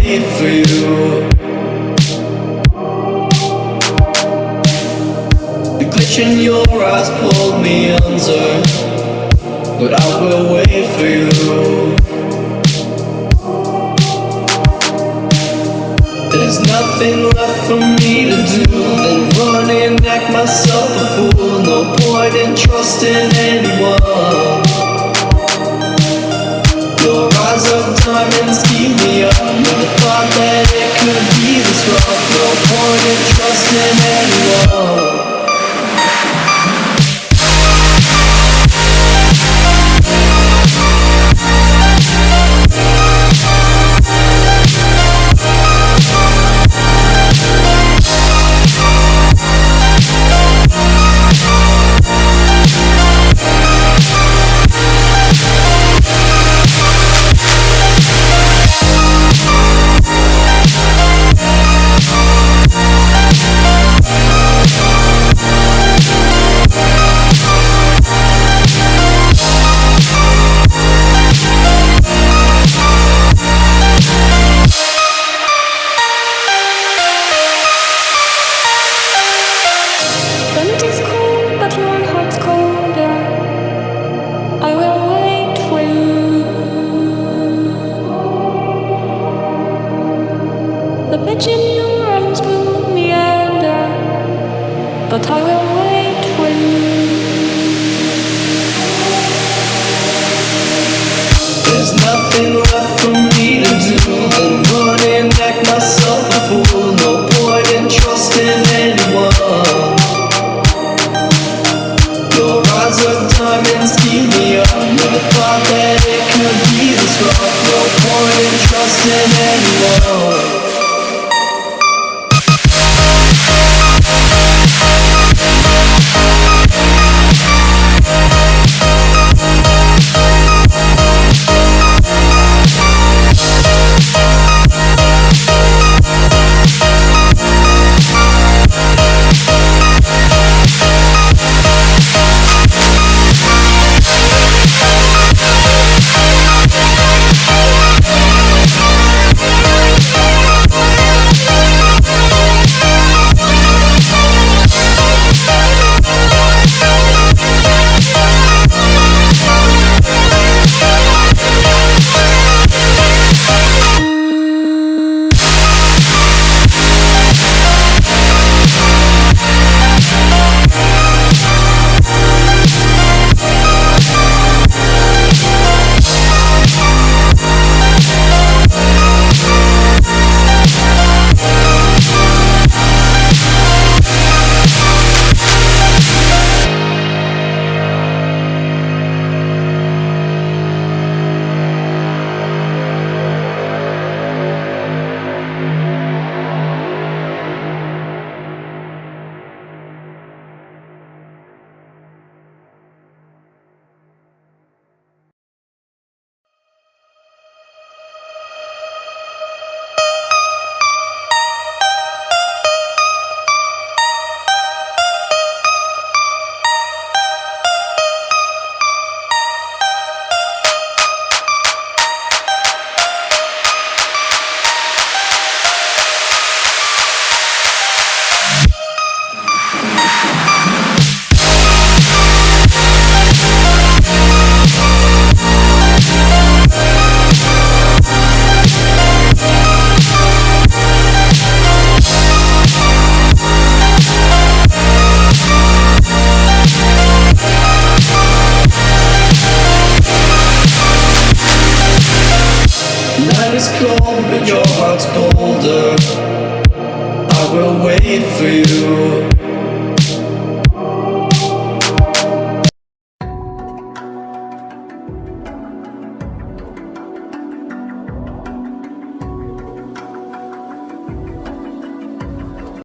wait for you. The glitch in your eyes pulled me under, but I will wait for you. There's nothing left for me to do than run and act myself a fool. No point in trusting anyone. Your eyes of diamonds keep me up. Never thought that it could be this rough. No point in trusting anyone. The bitch in your arms pulled me under, but I will wait for you. There's nothing left for me to do than run and act myself a fool. No point in trusting anyone. Your eyes of diamonds keep me up. Never thought that it could be this rough. No point in trusting anyone. Night is cold, but your heart's colder. I will wait for you.